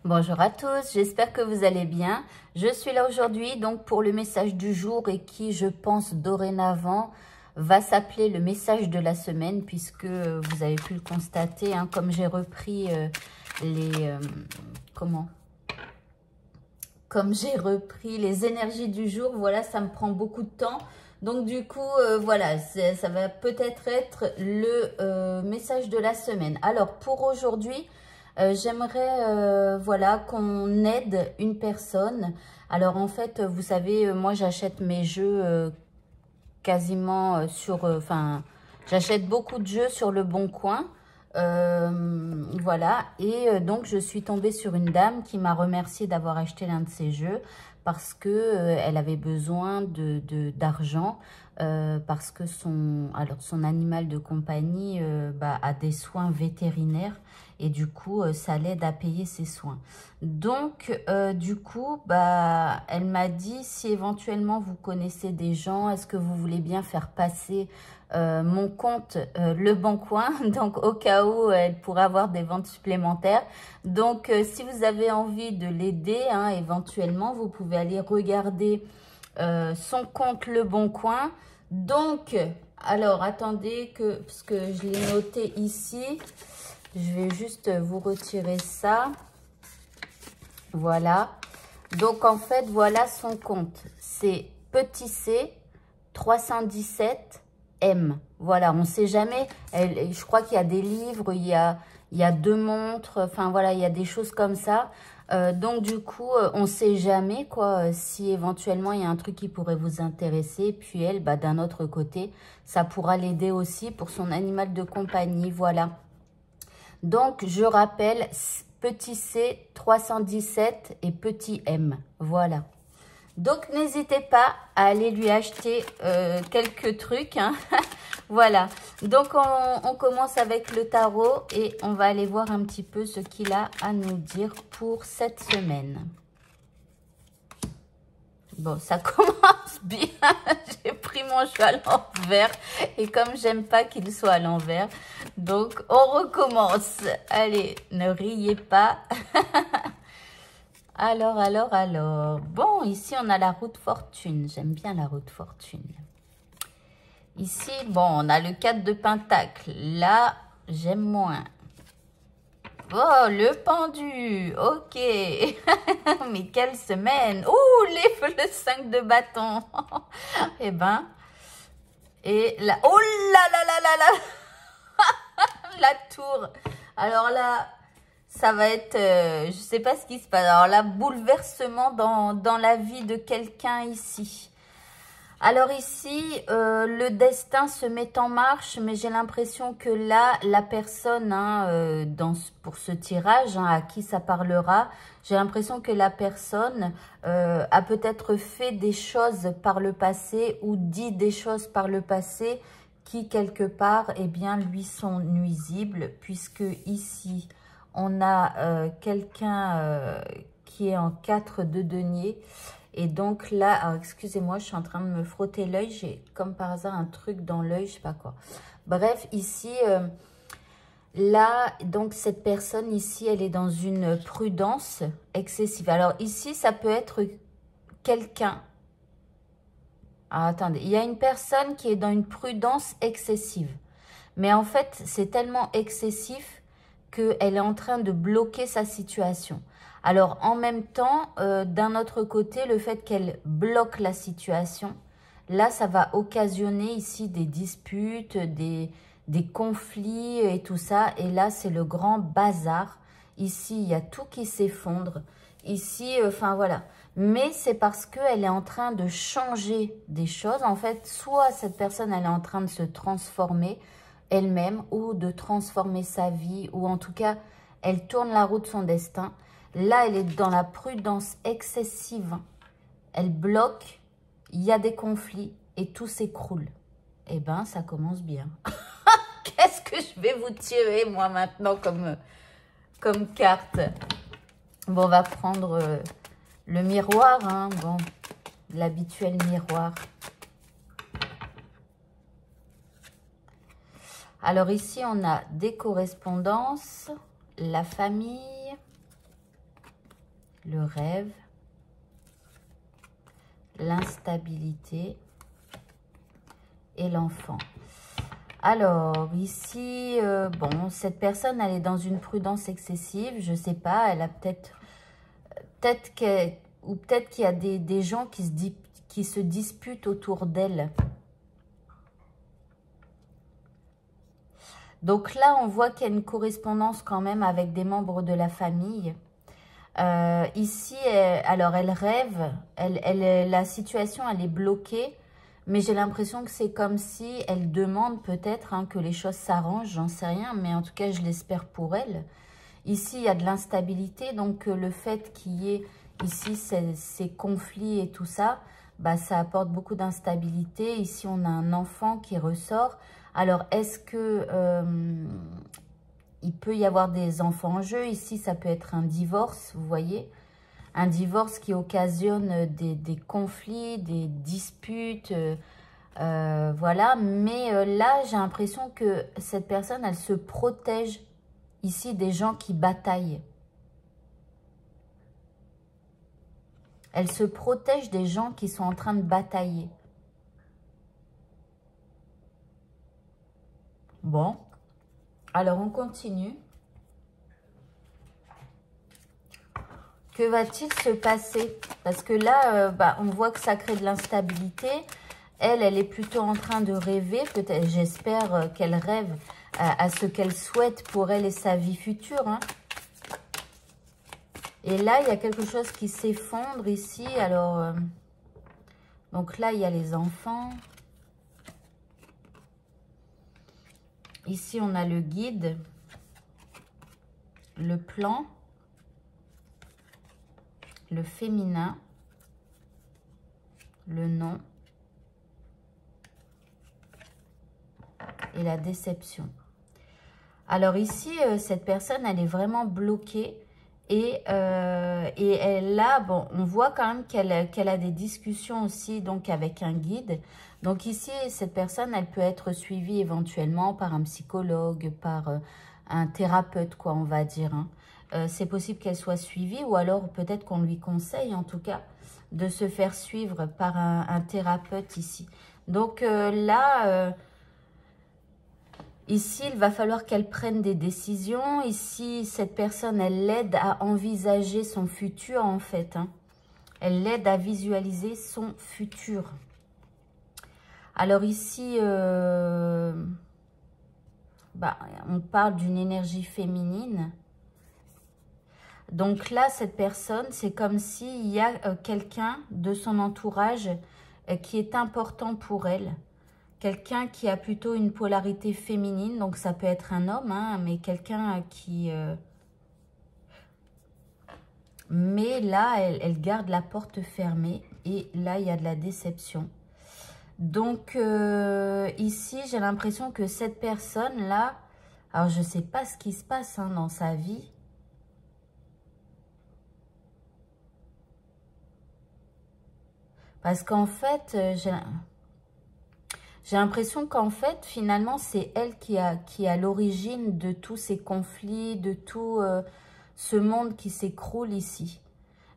Bonjour à tous, j'espère que vous allez bien. Je suis là aujourd'hui donc pour le message du jour et qui, je pense, dorénavant va s'appeler le message de la semaine puisque vous avez pu le constater, hein, comme j'ai repris comme j'ai repris les énergies du jour, voilà, ça me prend beaucoup de temps. Donc du coup, voilà, ça va peut-être être le message de la semaine. Alors pour aujourd'hui, j'aimerais voilà, qu'on aide une personne. Alors en fait, vous savez, moi j'achète mes jeux quasiment enfin, j'achète beaucoup de jeux sur le Bon Coin. Voilà, et donc je suis tombée sur une dame qui m'a remercié d'avoir acheté l'un de ses jeux parce que elle avait besoin d'argent parce que son animal de compagnie a des soins vétérinaires et du coup ça l'aide à payer ses soins. Donc du coup elle m'a dit si éventuellement vous connaissez des gens, est-ce que vous voulez bien faire passer mon compte Le Bon Coin, donc au cas où elle pourrait avoir des ventes supplémentaires. Donc si vous avez envie de l'aider, hein, éventuellement vous pouvez aller regarder son compte Le Bon Coin. Donc alors attendez parce que je l'ai noté ici, je vais juste vous retirer ça. Voilà, donc en fait voilà son compte, c'est petit c 317 M. Voilà, on ne sait jamais. Je crois qu'il y a des livres, il y a 2 montres, enfin voilà, il y a des choses comme ça. Donc du coup, on ne sait jamais quoi, si éventuellement il y a un truc qui pourrait vous intéresser. Puis elle, d'un autre côté, ça pourra l'aider aussi pour son animal de compagnie. Voilà. Donc je rappelle, petit c 317 et petit m. Voilà. Donc, n'hésitez pas à aller lui acheter quelques trucs. Hein. Voilà. Donc, on commence avec le tarot et on va aller voir un petit peu ce qu'il a à nous dire pour cette semaine. Bon, ça commence bien. J'ai pris mon jeu à l'envers et comme j'aime pas qu'il soit à l'envers, donc on recommence. Allez, ne riez pas. Alors. Bon, ici, on a la roue de fortune. J'aime bien la roue de fortune. Ici, bon, on a le 4 de pentacle. Là, j'aime moins. Oh, le pendu. Ok. Mais quelle semaine. Ouh, le 5 de bâton. Eh ben. Et là. Oh là là là là là. La tour. Alors là... Ça va être, je sais pas ce qui se passe. Alors là, bouleversement dans la vie de quelqu'un ici. Alors ici, le destin se met en marche, mais j'ai l'impression que là, la personne, hein, pour ce tirage, hein, à qui ça parlera, j'ai l'impression que la personne a peut-être fait des choses par le passé ou dit des choses par le passé qui, quelque part, eh bien, lui sont nuisibles, puisque ici... On a quelqu'un qui est en 4 de denier. Et donc là, excusez-moi, je suis en train de me frotter l'œil. J'ai comme par hasard un truc dans l'œil, je sais pas quoi. Bref, ici, là, donc cette personne ici, elle est dans une prudence excessive. Alors ici, ça peut être quelqu'un. Ah, attendez, il y a une personne qui est dans une prudence excessive. Mais en fait, c'est tellement excessif qu'elle est en train de bloquer sa situation. Alors, en même temps, d'un autre côté, le fait qu'elle bloque la situation, là, ça va occasionner ici des disputes, des conflits et tout ça. Et là, c'est le grand bazar. Ici, il y a tout qui s'effondre. Ici, enfin, voilà. Mais c'est parce qu'elle est en train de changer des choses. En fait, soit cette personne, elle est en train de se transformer elle-même ou de transformer sa vie, ou en tout cas, elle tourne la roue de son destin. Là, elle est dans la prudence excessive. Elle bloque, il y a des conflits et tout s'écroule. Eh bien, ça commence bien. Qu'est-ce que je vais vous tirer, moi, maintenant, comme carte? Bon, on va prendre le miroir, hein, bon, l'habituel miroir. Alors ici, on a des correspondances, la famille, le rêve, l'instabilité et l'enfant. Alors, ici, bon, cette personne, elle est dans une prudence excessive. Je sais pas, elle a peut-être qu'il y a des gens qui se disputent autour d'elle. Donc là, on voit qu'il y a une correspondance quand même avec des membres de la famille. Ici, alors elle rêve, la situation, elle est bloquée. Mais j'ai l'impression que c'est comme si elle demande peut-être hein, que les choses s'arrangent, j'en sais rien, mais en tout cas, je l'espère pour elle. Ici, il y a de l'instabilité, donc le fait qu'il y ait ici ces conflits et tout ça, bah, ça apporte beaucoup d'instabilité. Ici, on a un enfant qui ressort. Alors, est-ce que il peut y avoir des enfants en jeu? Ici, ça peut être un divorce, vous voyez. Un divorce qui occasionne des conflits, des disputes, voilà. Mais là, j'ai l'impression que cette personne, elle se protège ici des gens qui bataillent. Elle se protège des gens qui sont en train de batailler. Bon, alors on continue. Que va-t-il se passer? Parce que là, bah, on voit que ça crée de l'instabilité. Elle est plutôt en train de rêver. Peut-être, j'espère qu'elle rêve à ce qu'elle souhaite pour elle et sa vie future. Hein. Et là, il y a quelque chose qui s'effondre ici. Alors, donc là, il y a les enfants. Ici, on a le guide, le plan, le féminin, le nom et la déception. Alors ici, cette personne, elle est vraiment bloquée et elle là, bon, on voit quand même qu'elle a des discussions aussi donc avec un guide. Donc ici, cette personne, elle peut être suivie éventuellement par un psychologue, par un thérapeute, quoi, on va dire. Hein. C'est possible qu'elle soit suivie ou alors peut-être qu'on lui conseille, en tout cas, de se faire suivre par un thérapeute ici. Donc là... ici, il va falloir qu'elle prenne des décisions. Ici, cette personne, elle l'aide à envisager son futur, en fait. Hein. Elle l'aide à visualiser son futur. Alors ici, bah, on parle d'une énergie féminine. Donc là, cette personne, c'est comme s'il y a quelqu'un de son entourage qui est important pour elle. Quelqu'un qui a plutôt une polarité féminine, donc ça peut être un homme, hein, mais quelqu'un qui... Mais là, elle garde la porte fermée et là, il y a de la déception. Donc ici, j'ai l'impression que cette personne-là, alors je ne sais pas ce qui se passe hein, dans sa vie. Parce qu'en fait, j'ai l'impression qu'en fait, finalement, c'est elle qui a l'origine de tous ces conflits, de tout ce monde qui s'écroule ici.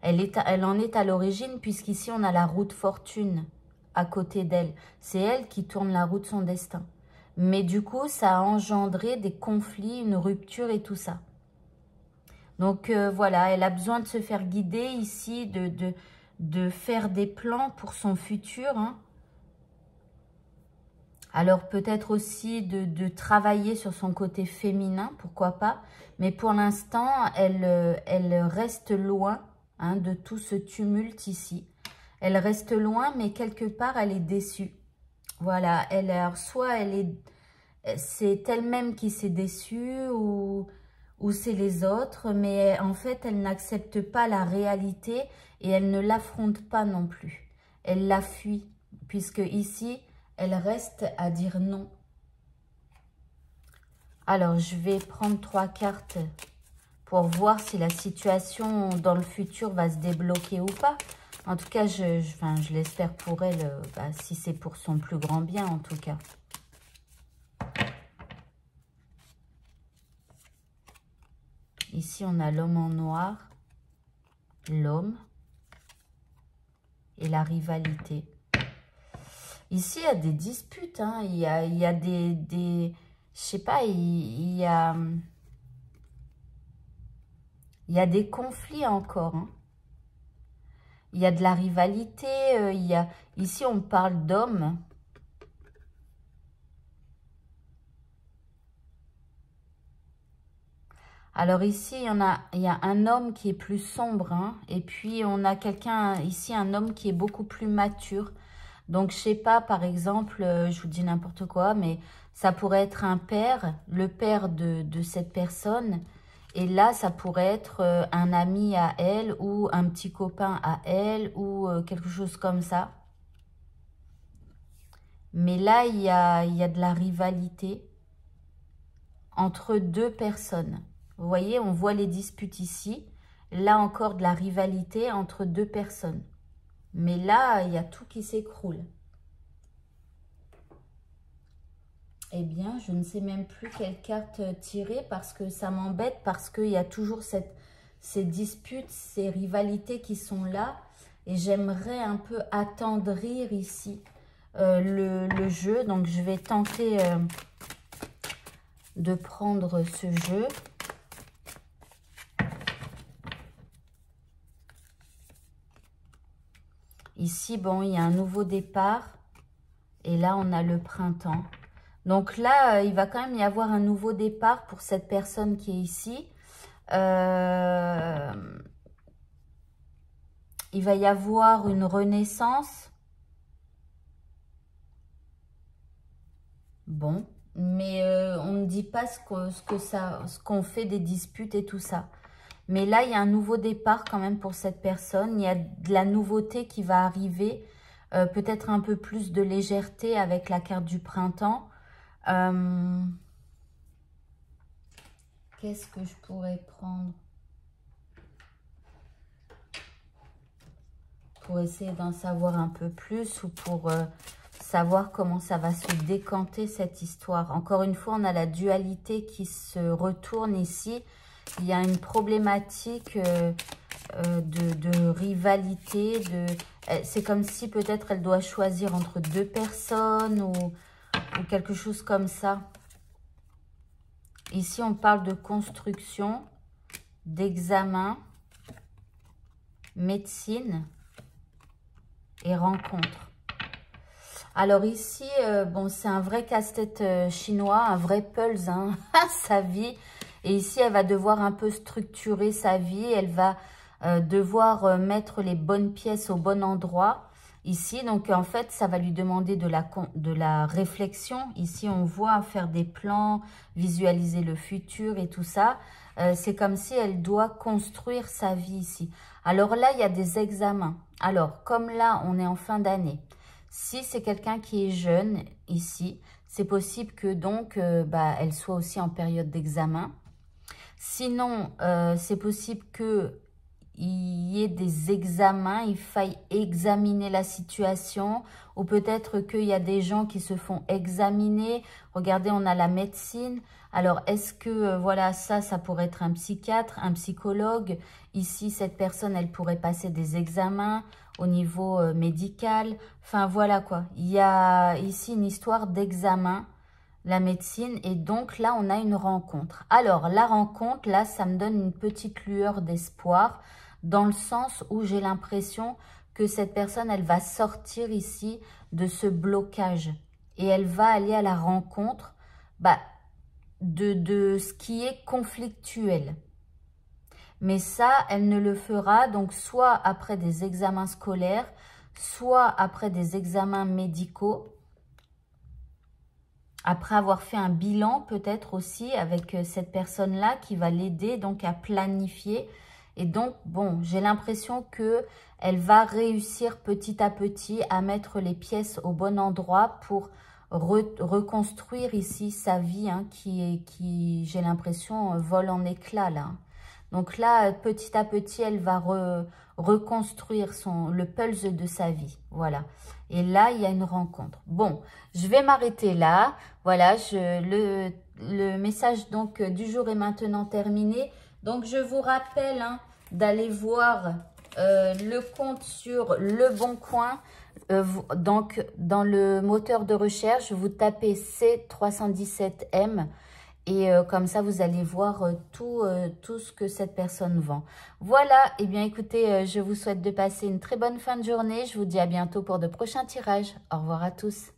Elle en est à l'origine, puisqu'ici, on a la roue de fortune à côté d'elle. C'est elle qui tourne la roue de son destin. Mais du coup, ça a engendré des conflits, une rupture et tout ça. Donc voilà, elle a besoin de se faire guider ici, de faire des plans pour son futur, hein. Alors peut-être aussi de travailler sur son côté féminin, pourquoi pas. Mais pour l'instant, elle reste loin hein, de tout ce tumulte ici. Elle reste loin, mais quelque part, elle est déçue. Voilà, alors soit c'est elle-même qui s'est déçue ou c'est les autres. Mais en fait, elle n'accepte pas la réalité et elle ne l'affronte pas non plus. Elle la fuit, puisque ici... elle reste à dire non. Alors, je vais prendre 3 cartes pour voir si la situation dans le futur va se débloquer ou pas. En tout cas, je l'espère pour elle, bah, si c'est pour son plus grand bien en tout cas. Ici, on a l'homme en noir. l'homme et la rivalité. Ici, il y a des disputes, hein. Il y a des je sais pas, il y a des conflits encore, hein. Il y a de la rivalité, ici on parle d'hommes. Alors ici, il y a un homme qui est plus sombre, hein, et puis on a quelqu'un, ici un homme qui est beaucoup plus mature. Donc je sais pas, par exemple, je vous dis n'importe quoi, mais ça pourrait être un père, le père de cette personne. Et là, ça pourrait être un ami à elle ou un petit copain à elle ou quelque chose comme ça. Mais là, il y a de la rivalité entre deux personnes. Vous voyez, on voit les disputes ici. Là encore, de la rivalité entre deux personnes. Mais là, il y a tout qui s'écroule. Eh bien, je ne sais même plus quelle carte tirer parce que ça m'embête, parce qu'il y a toujours ces disputes, ces rivalités qui sont là. Et j'aimerais un peu attendrir ici le jeu. Donc, je vais tenter de prendre ce jeu. Ici, bon, il y a un nouveau départ. Et là, on a le printemps. Donc là, il va quand même y avoir un nouveau départ pour cette personne qui est ici. Il va y avoir une renaissance. Bon, mais on ne dit pas ce qu'on fait des disputes et tout ça. Mais là, il y a un nouveau départ quand même pour cette personne. Il y a de la nouveauté qui va arriver. Peut-être un peu plus de légèreté avec la carte du printemps. Qu'est-ce que je pourrais prendre pour essayer d'en savoir un peu plus ou pour savoir comment ça va se décanter cette histoire. Encore une fois, on a la dualité qui se retourne ici. Il y a une problématique de rivalité. C'est comme si peut-être elle doit choisir entre deux personnes ou quelque chose comme ça. Ici, on parle de construction, d'examen, médecine et rencontre. Alors ici, bon, c'est un vrai casse-tête chinois, un vrai puzzle, hein, sa vie. Et ici, elle va devoir un peu structurer sa vie. Elle va devoir mettre les bonnes pièces au bon endroit. Ici, donc en fait, ça va lui demander de la réflexion. Ici, on voit faire des plans, visualiser le futur et tout ça. C'est comme si elle doit construire sa vie ici. Alors là, il y a des examens. Alors, comme là, on est en fin d'année. Si c'est quelqu'un qui est jeune ici, c'est possible que donc, elle soit aussi en période d'examen. Sinon, c'est possible que il y ait des examens, il faille examiner la situation, ou peut-être qu'il y a des gens qui se font examiner. Regardez, on a la médecine. Alors, est-ce que, voilà, ça pourrait être un psychiatre, un psychologue. Ici, cette personne, elle pourrait passer des examens au niveau médical. Enfin, voilà quoi. Il y a ici une histoire d'examen, la médecine, et donc là, on a une rencontre. Alors, la rencontre, là, ça me donne une petite lueur d'espoir, dans le sens où j'ai l'impression que cette personne, elle va sortir ici de ce blocage. Et elle va aller à la rencontre de ce qui est conflictuel. Mais ça, elle ne le fera donc soit après des examens scolaires, soit après des examens médicaux. Après avoir fait un bilan peut-être aussi avec cette personne-là qui va l'aider donc à planifier. Et donc, bon, j'ai l'impression qu'elle va réussir petit à petit à mettre les pièces au bon endroit pour reconstruire ici sa vie, hein, qui j'ai l'impression, vole en éclats là. Donc là, petit à petit, elle va reconstruire le puzzle de sa vie. Voilà. Et là, il y a une rencontre. Bon, je vais m'arrêter là. Voilà, le message donc du jour est maintenant terminé. Donc, je vous rappelle, hein, d'aller voir le compte sur Le Bon Coin. Donc, dans le moteur de recherche, vous tapez C317M. Et comme ça, vous allez voir tout ce que cette personne vend. Voilà, et bien écoutez, je vous souhaite de passer une très bonne fin de journée. Je vous dis à bientôt pour de prochains tirages. Au revoir à tous.